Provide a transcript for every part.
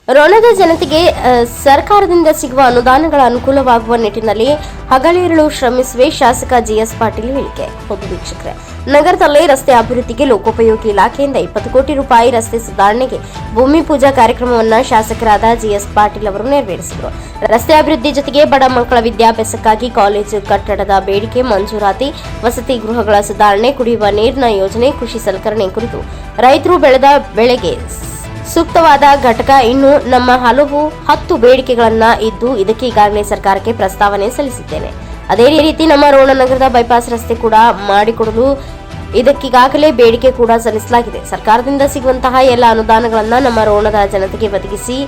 ರೋಣದ ಜನತೆಗೆ ಸರ್ಕಾರದಿಂದ ಸಿಗುವ ಅನುದಾನಗಳ ಅನುಕೂಲವಾಗುವ ನಿಟ್ಟಿನಲ್ಲಿ ಹಗಲಿರುಳು ಶ್ರಮಿಸುವೆ ಶಾಸಕ ಜಿಎಸ್ ಪಾಟೀಲ್ ಹೇಳಿಕೆ. ಹೌದು ವೀಕ್ಷಕರೇ, ನಗರದಲ್ಲಿ ರಸ್ತೆ ಅಭಿವೃದ್ಧಿಗೆ ಲೋಕೋಪಯೋಗಿ ಇಲಾಖೆಯಿಂದ 20 ಕೋಟಿ ರೂಪಾಯಿ ರಸ್ತೆ ಸುಧಾರಣೆಗೆ ಭೂಮಿ ಪೂಜಾ ಕಾರ್ಯಕ್ರಮವನ್ನು ಶಾಸಕರಾದ ಜಿಎಸ್ ಪಾಟೀಲ್ ಅವರು ನೆರವೇರಿಸಿದರು. ರಸ್ತೆ ಅಭಿವೃದ್ಧಿ ಜೊತೆಗೆ ಬಡ ಮಕ್ಕಳ ವಿದ್ಯಾಭ್ಯಾಸಕ್ಕಾಗಿ ಕಾಲೇಜು ಕಟ್ಟಡದ ಬೇಡಿಕೆ ಮಂಜೂರಾತಿ, ವಸತಿ ಗೃಹಗಳ ಸುಧಾರಣೆ, ಕುಡಿಯುವ ನೀರಿನ ಯೋಜನೆ, ಕೃಷಿ ಸಲಕರಣೆ ಕುರಿತು ರೈತರು ಬೆಳೆದ ಬೆಳೆಗೆ ಸೂಕ್ತವಾದ ಘಟಕ ಇನ್ನು ನಮ್ಮ ಹಲವು 10 ಬೇಡಿಕೆಗಳನ್ನ ಇದ್ದು ಇದಕ್ಕೆ ಈಗಾಗಲೇ ಸರ್ಕಾರಕ್ಕೆ ಪ್ರಸ್ತಾವನೆ ಸಲ್ಲಿಸಿದ್ದೇನೆ. ಅದೇ ರೀತಿ ನಮ್ಮ ರೋಣ ನಗರದ ಬೈಪಾಸ್ ರಸ್ತೆ ಕೂಡ ಮಾಡಿಕೊಡಲು ಇದಕ್ಕೀಗಾಗಲೇ ಬೇಡಿಕೆ ಕೂಡ ಸಲ್ಲಿಸಲಾಗಿದೆ. ಸರ್ಕಾರದಿಂದ ಸಿಗುವಂತಹ ಎಲ್ಲ ಅನುದಾನಗಳನ್ನ ನಮ್ಮ ರೋಣದ ಜನತೆಗೆ ಒದಗಿಸಿ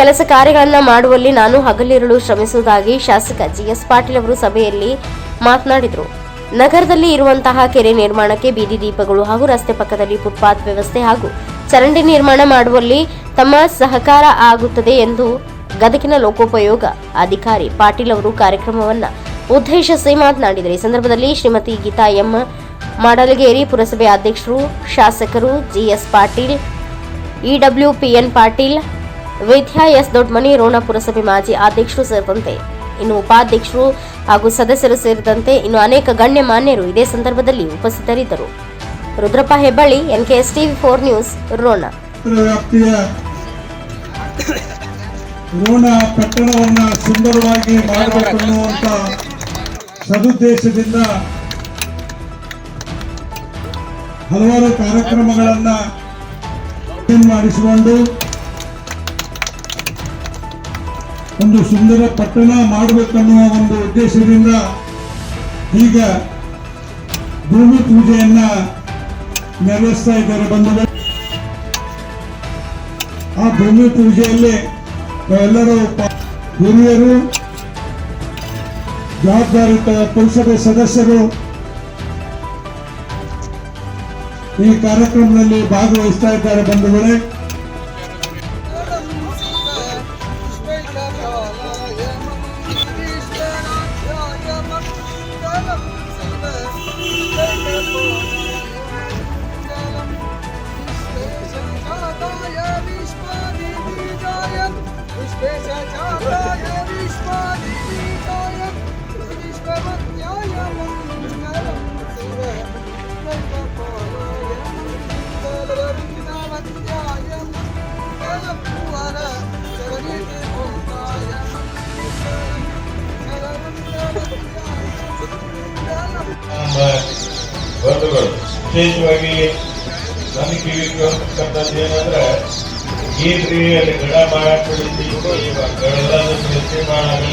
ಕೆಲಸ ಕಾರ್ಯಗಳನ್ನ ಮಾಡುವಲ್ಲಿ ನಾನು ಹಗಲಿರುಳು ಶ್ರಮಿಸುವುದಾಗಿ ಶಾಸಕ ಜಿಎಸ್ ಪಾಟೀಲ್ ಅವರು ಸಭೆಯಲ್ಲಿ ಮಾತನಾಡಿದರು. ನಗರದಲ್ಲಿ ಇರುವಂತಹ ಕೆರೆ ನಿರ್ಮಾಣಕ್ಕೆ ಬೀದಿ ದೀಪಗಳು ಹಾಗೂ ರಸ್ತೆ ಪಕ್ಕದಲ್ಲಿ ಫುಟ್ಪಾತ್ ವ್ಯವಸ್ಥೆ ಹಾಗೂ ಚರಂಡಿ ನಿರ್ಮಾಣ ಮಾಡುವಲ್ಲಿ ತಮ್ಮ ಸಹಕಾರ ಆಗುತ್ತದೆ ಎಂದು ಗದಗಿನ ಲೋಕೋಪಯೋಗ ಅಧಿಕಾರಿ ಪಾಟೀಲ್ ಅವರು ಕಾರ್ಯಕ್ರಮವನ್ನು ಉದ್ದೇಶಿಸಿ ಮಾತನಾಡಿದರು. ಈ ಸಂದರ್ಭದಲ್ಲಿ ಶ್ರೀಮತಿ ಗೀತಾ ಎಂ ಮಾಡಲಗೇರಿ ಪುರಸಭೆ ಅಧ್ಯಕ್ಷರು, ಶಾಸಕರು ಜಿಎಸ್ ಪಾಟೀಲ್, ಇಡಬ್ಲ್ಯೂಪಿಎನ್ ಪಾಟೀಲ್, ವಿದ್ಯಾ ಎಸ್ ದೊಡ್ಡಮನಿ, ರೋಣ ಪುರಸಭೆ ಮಾಜಿ ಅಧ್ಯಕ್ಷರು ಸೇರಿದಂತೆ ಇನ್ನು ಉಪಾಧ್ಯಕ್ಷರು ಹಾಗೂ ಸದಸ್ಯರು ಸೇರಿದಂತೆ ಇನ್ನು ಅನೇಕ ಗಣ್ಯ ಮಾನ್ಯರು ಇದೇ ಸಂದರ್ಭದಲ್ಲಿ ಉಪಸ್ಥಿತರಿದ್ದರು. Rudrappa Hebballi, NKS TV4 news, Ron. Ron ಪಟ್ಟಣವನ್ನು ಸುಂದರವಾಗಿ ಮಾಡಬೇಕನ್ನುವಂತ ಸದುದ್ದೇಶದಿಂದ ಹಲವಾರು ಕಾರ್ಯಕ್ರಮಗಳನ್ನು ಮಾಡಿಸಿಕೊಂಡು ಒಂದು ಸುಂದರ ಪಟ್ಟಣ ಮಾಡಬೇಕನ್ನುವ ಒಂದು ಉದ್ದೇಶದಿಂದ ಈಗ ಭೂಮಿ ಪೂಜೆಯನ್ನ ನೆರವೇರಿಸ್ತಾ ಇದ್ದಾರೆ ಬಂಧುಗಳು. ಆ ಭೂಮಿ ಪೂಜೆಯಲ್ಲಿ ಎಲ್ಲರೂ ಹಿರಿಯರು, ಜವಾಬ್ದಾರಿತ ಪುರಸಭೆ ಸದಸ್ಯರು ಈ ಕಾರ್ಯಕ್ರಮದಲ್ಲಿ ಭಾಗವಹಿಸ್ತಾ ಇದ್ದಾರೆ ಬಂಧುಗಳೇ. ಬಂಧುಗಳು, ವಿಶೇಷವಾಗಿ ನನಗೆ ಕಿವಿರ್ತಕ್ಕಂಥದ್ದು ಏನಂದ್ರೆ ಏನ್ರಿ ಅಲ್ಲಿ ಗಡ ಮಾಡಾಕ್ಬಿಡಿಸಿ ಗಡದ ಸೃಷ್ಟಿ ಮಾಡೋದು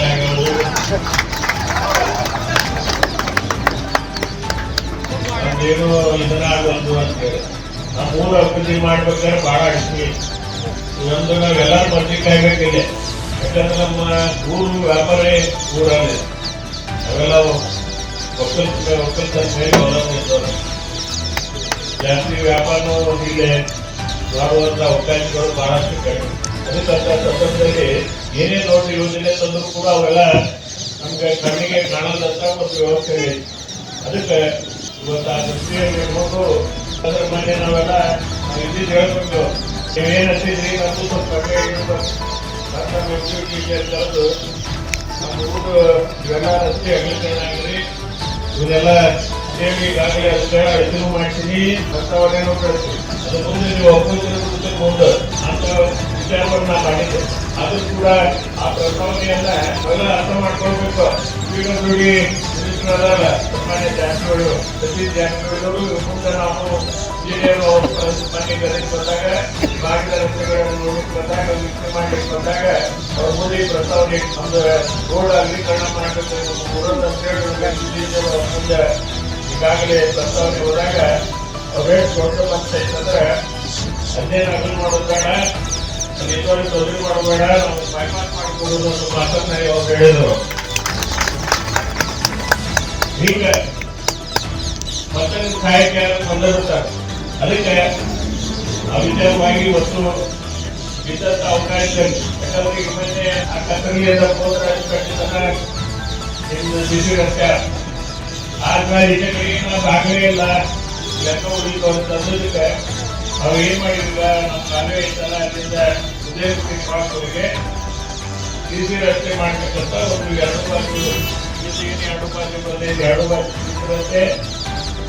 ನಮ್ದೇನು ಇದನ್ನಾಗಲ್ದು ಅಂತೇಳಿ ನಾವು ಊರು ಅಭಿವೃದ್ಧಿ ಮಾಡ್ಬೇಕಾದ್ರೆ ಬಹಳ ಅಡಿಸ್ತೀವಿ. ಒಂದು ನಾವೆಲ್ಲರೂ ಬರ್ಲಿಕ್ಕಾಗಬೇಕಿದೆ. ಯಾಕಂದ್ರೆ ನಮ್ಮ ಊರು ವ್ಯಾಪಾರೇ ಊರಲ್ಲಿ ಅವೆಲ್ಲ ಒಕ್ಕಲ್ತನ ಮೇಲೆ ಅವಲಂಬಿಸಿದವರು. ಜಾಸ್ತಿ ವ್ಯಾಪಾರನೂ ಇಲ್ಲಿ ಮಾಡುವಂತ ಅವಕಾಶಗಳು ಬಹಳಷ್ಟು ಕಡಿಮೆ. ಅದಕ್ಕಂತ ಸಂದರ್ಭದಲ್ಲಿ ಏನೇ ದೊಡ್ಡ ಯೋಜನೆ ತಂದರೂ ಕೂಡ ಅವೆಲ್ಲ ನಮ್ಗೆ ಕಣ್ಣಿಗೆ ಕಾಣದಂತ ಒಂದು ವ್ಯವಸ್ಥೆ ಇದೆ. ಅದಕ್ಕೆ ಇವತ್ತು ಆ ದೃಷ್ಟಿಯಲ್ಲಿ ಇರ್ಬೋದು. ಅದ್ರ ಮನೆ ನಾವೆಲ್ಲ ಇದ್ದಿದ್ದು ಹೇಳ್ಬೇಕು, ನೀವೇನು ಹಚ್ಚಿದ್ರಿ ನಮ್ದು ಸ್ವಲ್ಪ ಕರೆದು ನಮ್ಮ ಊರು ಇವೆಲ್ಲ ರಸ್ತೆ ಅಗಲೀಕರಣ ಆಗಿರಿ. ಇವನ್ನೆಲ್ಲ ಈಗಾಗಲೇ ಅದಕ್ಕೆ ಇದನ್ನು ಮಾಡ್ತೀನಿ, ಪ್ರಸ್ತಾವನೆಯನ್ನು ಕಳಿಸ್ತೀನಿ. ಅದು ಮುಂದೆ ನೀವು ಒಪ್ಪಂದ ಮುಂದೆ ಅಂತ ವಿಚಾರವನ್ನು ನಾ ಮಾಡಿದ್ದೆ. ಅದು ಕೂಡ ಆ ಪ್ರಸ್ತಾವನೆಯನ್ನ ಎಲ್ಲ ಅರ್ಥ ಮಾಡ್ಕೊಳ್ಬೇಕು. ಈಗ ನೋಡಿ ಅದಲ್ಲ ಸಾಮಾನ್ಯ ಜಾತಿಗಳು, ಪ್ರತಿ ಜಾತಿಗಳು ಮುಂದೆ ನಾವು ಜಿಲ್ಲೆಯನ್ನು ಮನೆ ಗದಕ್ಕೆ ಬಂದಾಗ ಬಾಗಿದ ರಸ್ತೆಗಳನ್ನು ನೋಡಲಿಕ್ಕೆ ಬಂದಾಗ ವೀಕ್ಷಣೆ ಮಾಡ್ಲಿಕ್ಕೆ ಬಂದಾಗ ಅವ್ರ ಮುಂದೆ ಪ್ರಸ್ತಾವನೆ ಒಂದು ರೋಡ್ ಅಗಲೀಕರಣ ಮಾಡಬೇಕು ಊರನ್ನ ಮುಂದೆ ಈಗಾಗಲೇ ಪ್ರಸ್ತಾವನೆ ಹೋದಾಗ ಅವ್ರೇನು ದೊಡ್ಡ ಪಂಚಾಯತ್ ಅಂದ್ರೆ ಅದೇನು ಅಗಲು ಮಾಡೋದು ಬೇಡ, ನಿಜವಾಗಿ ತೊಂದರೆ ಮಾಡಬೇಡ, ನಾವು ಬೈಪಾಸ್ ಮಾಡಿಕೊಡೋದು ಒಂದು ಮಾತನ್ನ ಅವ್ರು ಹೇಳಿದ್ರು. ಈಗ ಮತ್ತೆ ಸಹಾಯಕ್ಕೆ ಬಂದಿರುತ್ತಾರೆ. ಅದಕ್ಕೆ ಆ ವಿಚಾರವಾಗಿ ಇವತ್ತು ಇದ್ದಂತ ಅವಕಾಶ. ಯಾಕಂದ್ರೆ ಈಗ ಮತ್ತೆ ಆ ಕತ್ತರಿಯಿಂದ ಹೋದ್ರೆ ಕಟ್ಟಿದ ಸಿಸಿ ರಸ್ತೆ ಆದ್ಮೇಲೆ ಇದೇ ಕಡೆಗೆ ನಾವು ಆಗಲೇ ಇಲ್ಲ ಲೆಕ್ಕ ಉಳಿತು ಅಂತ ಅನ್ನೋದಕ್ಕೆ ಅವ್ರು ಏನ್ ಮಾಡಿಲ್ಲ, ನಮ್ಮ ಕಾಲುವೆ ಇತ್ತಲ್ಲ ಅಲ್ಲಿಂದ ಉದಯ್ ಸಿಂಗ್ ಪಾಸ್ ಅವರಿಗೆ ಸಿಸಿ ರಸ್ತೆ ಮಾಡ್ತಕ್ಕಂಥ ಒಂದು 2 ಬಾರಿ ಸಿಸಿಗೆ 2 ಬಾರಿ ಬಂದಿದೆ, 2 ಬಾರಿ ರಸ್ತೆ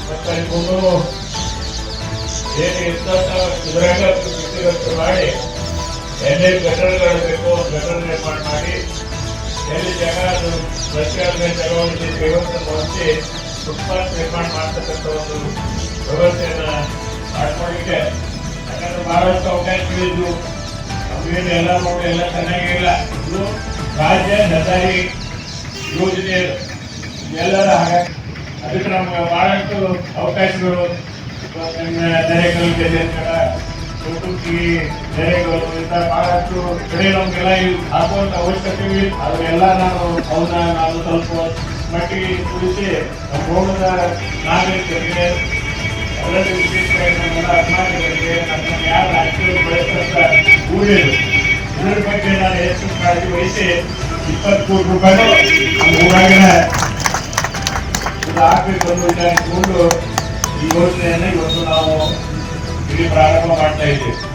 ಮತ್ತೆ ಅದಕ್ಕೊಂದು ಏನು ಇದ್ದಂತ ಇದ್ರಾಗ ಸಿಸಿ ರಸ್ತೆ ಮಾಡಿ ಎಲ್ಲೇ ಗಟರ್ಗಳು ಬೇಕು ಗಟರ್ ನಿರ್ಮಾಣ ಮಾಡಿ ಎಲ್ಲಿ ಜಾಗ ಅದು ರಸ್ತೆ ಆದ್ಮೇಲೆ ಜಾಗವನ್ನು ವ್ಯವಸ್ಥೆ ಹೊಂದಿ ಫುಟ್ಪಾತ್ ನಿರ್ಮಾಣ ಮಾಡ್ತಕ್ಕಂಥ ಒಂದು ವ್ಯವಸ್ಥೆಯನ್ನ ಮಾಡ್ಕೊಂಡಿದ್ದೆ. ಯಾಕಂದ್ರೆ ಬಹಳಷ್ಟು ಅವಕಾಶಗಳಿದ್ದು ಅವೇನು ಎಲ್ಲ ನೋಡಿ ಎಲ್ಲ ಚೆನ್ನಾಗಿಲ್ಲ. ಇದು ರಾಜ್ಯ ಹೆದ್ದಾರಿ ಯೋಜನೆ ಎಲ್ಲರ ಹಾಗಾಗಿ ಅದಕ್ಕೆ ನಮ್ಗೆ ಬಹಳಷ್ಟು ಅವಕಾಶಗಳು ನೆರೆಗಳು ಕುಟುಂಬಿ ನೆರೆಗಳು ಇಂಥ ಬಹಳಷ್ಟು ಕಡೆ ನಮ್ಗೆಲ್ಲ ಹಾಕುವಂತ ಅವಶ್ಯಕತೆ ಅದನ್ನೆಲ್ಲ ನಾನು ಸ್ವಲ್ಪ ಮಟ್ಟಿಗೆ ಕುಡಿಸಿ ನಮ್ಮ ಹೋಗದ ನಾಗರಿಕರಿಗೆ ಎಲ್ಲರಿಗೂ ವಿಶೇಷವಾಗಿ ಅಭಿಮಾನಿಗಳಿಗೆ ನನ್ನ ಯಾರು ರಾಜಕೀಯ ಬಳಸ್ತಂತ ಊರಿದು ಇದರ ಬಗ್ಗೆ ನಾನು ಹೆಚ್ಚು ಕಾಳಜಿ ವಹಿಸಿ 20 ಕೋಟಿ ರೂಪಾಯಿ ಊರಾಗಿನ ಹಾಕಬೇಕು ಅನ್ನೋ ವಿಚಾರ ಇಟ್ಕೊಂಡು ಈ ಯೋಜನೆಯನ್ನು ಇವತ್ತು ನಾವು ಇಲ್ಲಿ ಪ್ರಾರಂಭ ಮಾಡ್ತಾ ಇದ್ದೀವಿ.